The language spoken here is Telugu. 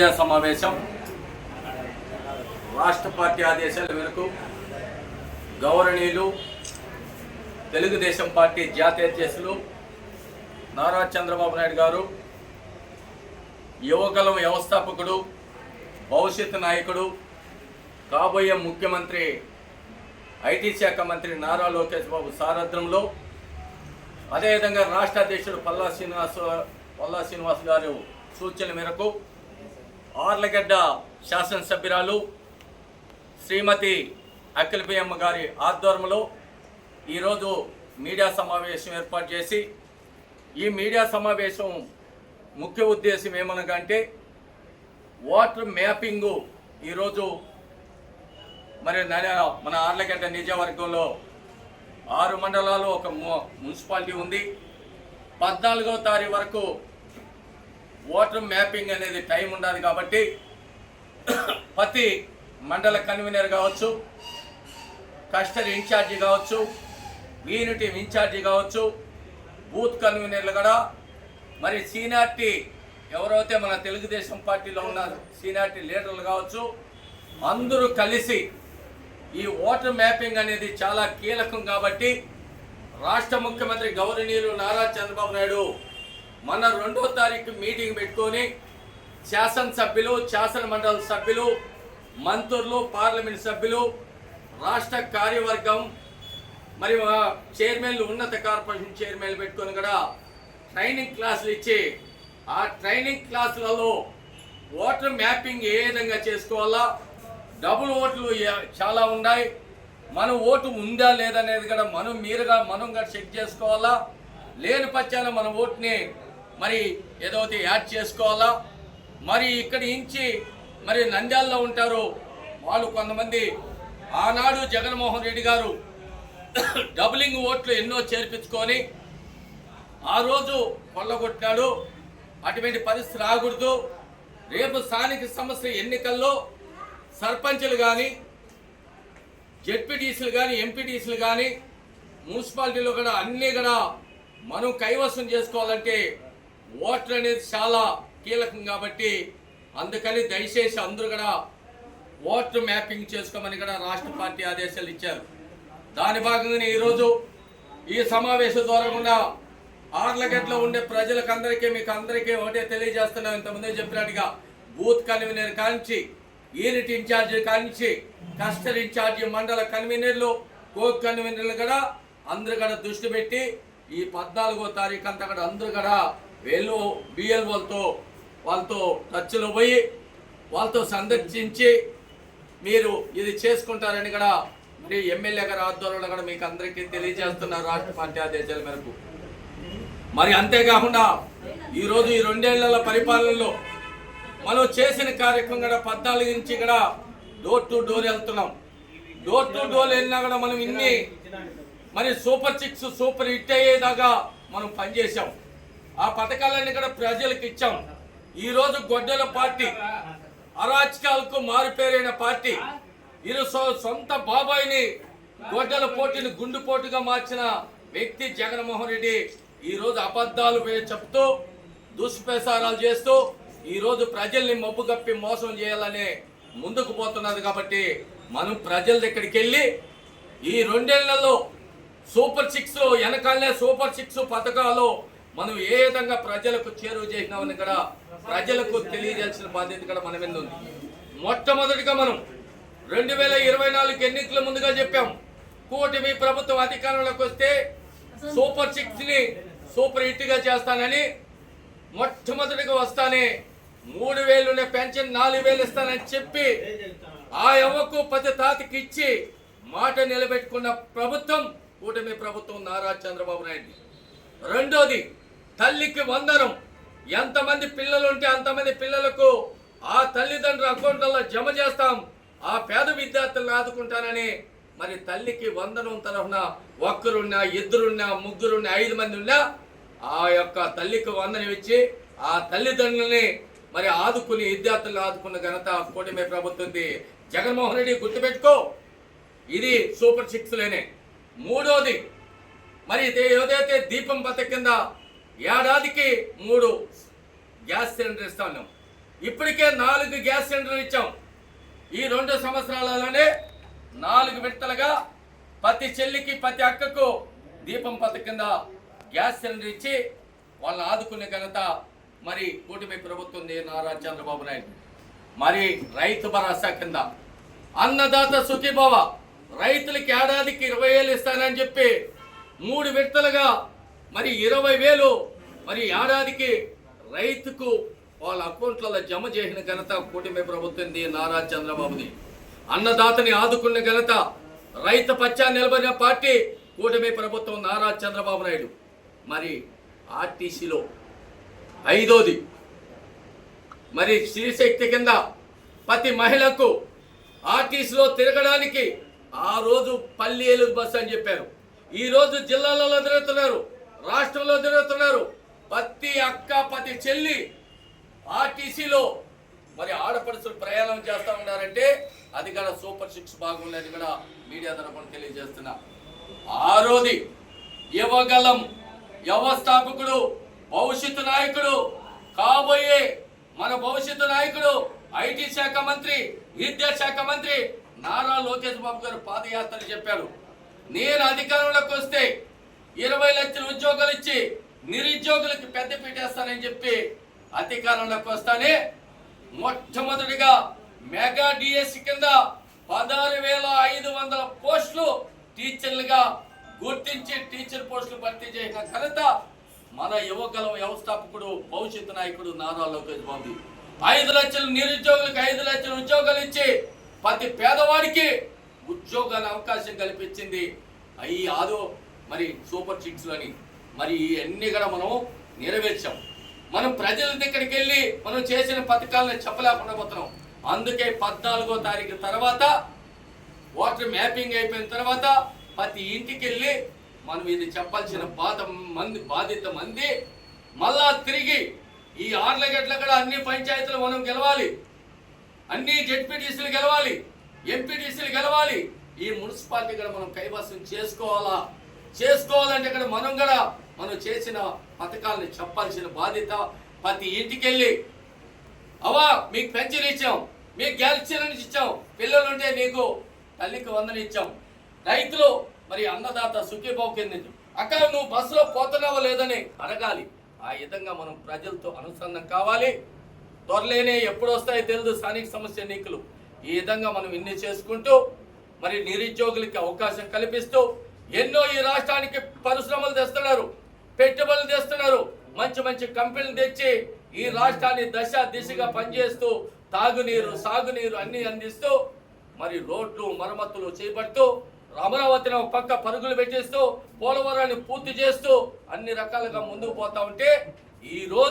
మీడియా సమావేశం రాష్ట్ర పార్టీ ఆదేశాల మేరకు గౌరవనీయులు తెలుగుదేశం పార్టీ జాతీయ అధ్యక్షులు నారా చంద్రబాబు నాయుడు గారు, యువకుల వ్యవస్థాపకుడు, భవిష్యత్తు నాయకుడు, కాబోయే ముఖ్యమంత్రి, ఐటీ శాఖ మంత్రి నారా లోకేష్ బాబు సారథ్యంలో, అదేవిధంగా రాష్ట్ర అధ్యక్షుడు పల్లా శ్రీనివాస్ గారు సూచనల మేరకు ఆర్లగడ్డ శాసనసభ్యురాలు శ్రీమతి అఖిలప్రియమ్మ గారి ఆధ్వర్యంలో ఈరోజు మీడియా సమావేశం ఏర్పాటు చేసి, ఈ మీడియా సమావేశం ముఖ్య ఉద్దేశం ఏమనగా వాటర్ మ్యాపింగు ఈరోజు మరి మన ఆర్లగడ్డ నియోజకవర్గంలో 6 మండలాలు ఒక మున్సిపాలిటీ ఉంది. 14వ తారీఖు వరకు వాటర్ మ్యాపింగ్ అనేది టైం ఉండదు కాబట్టి ప్రతి మండల కన్వీనర్ కావచ్చు, క్లస్టర్ ఇన్ఛార్జి కావచ్చు, యూనిట్ ఇన్ఛార్జి కావచ్చు, బూత్ కన్వీనర్లు కూడా మరి సీనియారిటీ ఎవరైతే మన తెలుగుదేశం పార్టీలో ఉన్న సీనియారిటీ లీడర్లు కావచ్చు, అందరూ కలిసి ఈ వాటర్ మ్యాపింగ్ అనేది చాలా కీలకం కాబట్టి రాష్ట్ర ముఖ్యమంత్రి గౌరవనీయులు నారా చంద్రబాబు నాయుడు మన 2వ తారీఖు మీటింగ్ పెట్టుకొని శాసనసభ్యులు, శాసన మండలి సభ్యులు, మంత్రులు, పార్లమెంట్ సభ్యులు, రాష్ట్ర కార్యవర్గం మరి చైర్మన్లు, ఉన్నత కార్పొరేషన్ చైర్మన్లు పెట్టుకొని కూడా ట్రైనింగ్ క్లాసులు ఇచ్చి ఆ ట్రైనింగ్ క్లాసులలో వాటర్ మ్యాపింగ్ ఏ విధంగా చేసుకోవాలా, డబుల్ ఓట్లు చాలా ఉన్నాయి, మన ఓటు ఉందా లేదనేది కూడా మనం కూడా చెక్ చేసుకోవాలా, లేని పక్షాన మన ఓటుని మరి ఏదో యాడ్ చేసుకోవాలా. మరి ఇక్కడి నుంచి మరి నంద్యాలలో ఉంటారు వాళ్ళు కొంతమంది, ఆనాడు జగన్మోహన్ రెడ్డి గారు డబులింగ్ ఓట్లు ఎన్నో చేర్పించుకొని ఆ రోజు కొల్లగొట్టాడు. అటువంటి పరిస్థితి రాకూడదు. రేపు స్థానిక సంస్థల ఎన్నికల్లో సర్పంచులు కానీ, జెడ్పీటీసీలు కానీ, ఎంపీటీసీలు కానీ, మున్సిపాలిటీలో కూడా అన్నీ కూడా మనం కైవసం చేసుకోవాలంటే ఓట్లు అనేది చాలా కీలకం కాబట్టి అందుకని దయచేసి అందరూ కూడా ఓటర్ మ్యాపింగ్ చేసుకోమని కూడా రాష్ట్ర పార్టీ ఆదేశాలు ఇచ్చారు. దాని భాగంగానే ఈరోజు ఈ సమావేశం ద్వారా కూడా ఆర్లగడ్డలో ఉండే ప్రజలకందరికీ మీకు అందరికీ ఒకటే తెలియజేస్తున్నాం. ఇంతకుముందే చెప్పినట్టుగా బూత్ కన్వీనర్ కానించి, యూనిట్ ఇన్ఛార్జి కానించి, క్లస్టర్ ఇన్ఛార్జి, మండల కన్వీనర్లు, కోక్ కన్వీనర్లు కూడా అందరూ కూడా దృష్టి పెట్టి ఈ 14వ తారీఖు అంతా కూడా అందరూ కూడా వాళ్ళతో టచ్లో పోయి వాళ్ళతో సందర్శించి మీరు ఇది చేసుకుంటారని కూడా మరి ఎమ్మెల్యే గారి ఆధ్వర్యంలో కూడా మీకు అందరికీ తెలియజేస్తున్నారు రాష్ట్ర పార్టీ ఆదేశాల మేరకు. మరి అంతేకాకుండా ఈరోజు ఈ 2 ఏళ్ల పరిపాలనలో మనం చేసిన కార్యక్రమం కూడా 14 నుంచి కూడా డోర్ టు డోర్ వెళ్తున్నాం. డోర్ టు డోర్ వెళ్ళినా కూడా మనం ఇన్ని మరి సూపర్ 6 సూపర్ హిట్ అయ్యేదాకా మనం పనిచేసాం. ఆ పథకాలన్నీ కూడా ప్రజలకు ఇచ్చాం. ఈరోజు గొడ్డల పార్టీ, అరాచకాలకు మారుపేరైన పార్టీ, సొంత బాబాయిని గొడ్డల పోటీని గుండుపోటుగా మార్చిన వ్యక్తి జగన్మోహన్ రెడ్డి ఈరోజు అబద్ధాలు చెప్తూ దుష్ప్రచారాలు చేస్తూ ఈరోజు ప్రజల్ని మబ్బు కప్పి మోసం చేయాలని ముందుకు పోతున్నది. కాబట్టి మనం ప్రజల దగ్గరికి వెళ్ళి ఈ 2 ఏళ్లలో సూపర్ 6 వెనకాలనే సూపర్ 6 పథకాలు మనం ఏ విధంగా ప్రజలకు చేరువ చేసినామని కూడా ప్రజలకు తెలియజేయాల్సిన బాధ్యత కూడా మన మీద ఉంది. మొట్టమొదటిగా మనం 2024 ఎన్నికల ముందుగా చెప్పాం, కూటమి ప్రభుత్వం అధికారంలోకి వస్తే సూపర్ 6ని సూపర్ హిట్గా చేస్తానని. మొట్టమొదటిగా వస్తానే 3,000 పెన్షన్ 4,000 ఇస్తానని చెప్పి ఆ యవ్వకు ప్రతి తాతకి ఇచ్చి మాట నిలబెట్టుకున్న ప్రభుత్వం కూటమి ప్రభుత్వం నారా చంద్రబాబు నాయుడు. రెండోది తల్లికి వందనం. ఎంతమంది పిల్లలు ఉంటే అంతమంది పిల్లలకు ఆ తల్లిదండ్రుల అకౌంట్లలో జమ చేస్తాం, ఆ పేద విద్యార్థులను ఆదుకుంటానని మరి తల్లికి వందనం తరఫున ఒక్కరున్నా, ఇద్దరున్నా, ముగ్గురున్నా, 5 మంది ఉన్నా ఆ యొక్క తల్లికి వందనం ఇచ్చి ఆ తల్లిదండ్రులని మరి ఆదుకుని విద్యార్థులను ఆదుకున్న ఘనత కూటమి ప్రభుత్వంది. జగన్మోహన్ రెడ్డి గుర్తుపెట్టుకో, ఇది సూపర్ 6లోనే. మూడోది మరి ఏదైతే దీపం పథకం కింద ఏడాదికి 3 గ్యాస్ సిలిండర్ ఇస్తా ఉన్నాం. ఇప్పటికే 4 గ్యాస్ సిలిండర్లు ఇచ్చాం. ఈ 2 సంవత్సరాలలోనే 4 విడతలుగా ప్రతి చెల్లికి ప్రతి అక్కకు దీపం పథకం కింద గ్యాస్ సిలిండర్ ఇచ్చి వాళ్ళని ఆదుకునే ఘనత మరి కూటమి ప్రభుత్వం నారా చంద్రబాబు నాయుడు. మరి రైతు భరోసా కింద అన్నదాత సుఖీభవ రైతులకి ఏడాదికి 20,000 ఇస్తానని చెప్పి 3 విడతలుగా మరి 20,000 మరి ఏడాదికి రైతుకు వాళ్ళ అకౌంట్లలో జమ చేసిన ఘనత కూటమి ప్రభుత్వం నారా చంద్రబాబుది. అన్నదాతని ఆదుకున్న ఘనత రైతు పక్షాన్ని నిలబడిన పార్టీ కూటమి ప్రభుత్వం నారా చంద్రబాబు నాయుడు. మరి ఆర్టీసీలో 5వది మరి శ్రీశక్తి కింద ప్రతి మహిళకు ఆర్టీసీలో తిరగడానికి ఆ రోజు పల్లెలు బస్సు అని చెప్పారు. ఈ రోజు జిల్లాలలో తిరుగుతున్నారు, రాష్ట్రంలో తిరుగుతున్నారు. ప్రతి అక్క ప్రతి చెల్లి ఆర్టీసీలో మరి ఆడపడుచులు ప్రయాణం చేస్తూ ఉన్నారంటే అది కూడా సూపర్ 6 భాగంలో కూడా మీడియా తరపున తెలియజేస్తున్నా. 6వది యువగలం వ్యవస్థాపకుడు భవిష్యత్తు నాయకుడు కాబోయే మన భవిష్యత్తు నాయకుడు ఐటీ శాఖ మంత్రి విద్యాశాఖ మంత్రి నారా లోకేష్ బాబు గారు పాదయాత్ర చెప్పారు. నేను అధికారంలోకి వస్తే 20 లక్షల ఉద్యోగాలు ఇచ్చి నిరుద్యోగులకు పెద్ద పీటేస్తానని చెప్పి అధికారంలోకి వస్తానే మొట్టమొదటిగా మెగా డిఎస్సి కింద 16,500 పోస్టులు టీచర్లుగా గుర్తించి టీచర్ పోస్టులు భర్తీ చేసిన ఘనత మన యువగలం వ్యవస్థాపకుడు భవిష్యత్తు నాయకుడు నారా లోకేష్ బాబు. 5 లక్షల నిరుద్యోగులకు 5 లక్షల ఉద్యోగాలు ఇచ్చి ప్రతి పేదవాడికి ఉద్యోగాల అవకాశం కల్పించింది. అవి ఆదో మరి సూపర్ 6లని మరి ఇవన్నీ కూడా మనం నెరవేర్చాం. మనం ప్రజల దగ్గరికి వెళ్ళి మనం చేసిన పథకాలను చెప్పలేకుండా పోతున్నాం. అందుకే 14వ తారీఖు తర్వాత వాటర్ మ్యాపింగ్ అయిపోయిన తర్వాత ప్రతి ఇంటికి వెళ్ళి మనం ఇది చెప్పాల్సిన బాధ్యత మంది. మళ్ళా తిరిగి ఈ 6 గంటల కూడా అన్ని పంచాయతీలు మనం గెలవాలి, అన్ని జెడ్పీటీసీలు గెలవాలి, ఎంపీటీసీలు గెలవాలి. ఈ మున్సిపాలిటీ కూడా మనం కైవసం చేసుకోవాలంటే ఇక్కడ మనం కూడా మనం చేసిన పథకాలను చెప్పాల్సిన బాధ్యత. ప్రతి ఇంటికి వెళ్ళి అవా మీకు పెన్షన్ ఇచ్చాం, మీకు గ్యాస్ సిలిండర్ ఇచ్చాం, పిల్లలుంటే నీకు తల్లికి వందన ఇచ్చాం. రైతులు మరి అన్నదాత సుఖీభావ కింద అక్క నువ్వు బస్సులో పోతున్నావో లేదని అడగాలి. ఆ విధంగా మనం ప్రజలతో అనుసంధానం కావాలి. త్వరలోనే ఎప్పుడు వస్తాయో తెలియదు స్థానిక సమస్య ఎన్నికలు. ఈ విధంగా మనం ఇన్ని చేసుకుంటూ మరి నిరుద్యోగులకి అవకాశం కల్పిస్తూ ఎన్నో ఈ రాష్ట్రానికి పరిశ్రమలు తెస్తున్నారు, పెట్టుబడులు తెస్తున్నారు, మంచి మంచి కంపెనీలు తెచ్చి ఈ రాష్ట్రాన్ని దిశగా పనిచేస్తూ తాగునీరు సాగునీరు అన్ని అందిస్తూ మరి రోడ్లు మరమ్మతులు చేపడుతూ అమరావతిని ఒక పక్క పరుగులు పెట్టేస్తూ పోలవరాన్ని పూర్తి చేస్తూ అన్ని రకాలుగా ముందుకు పోతా ఉంటే ఈ రోజు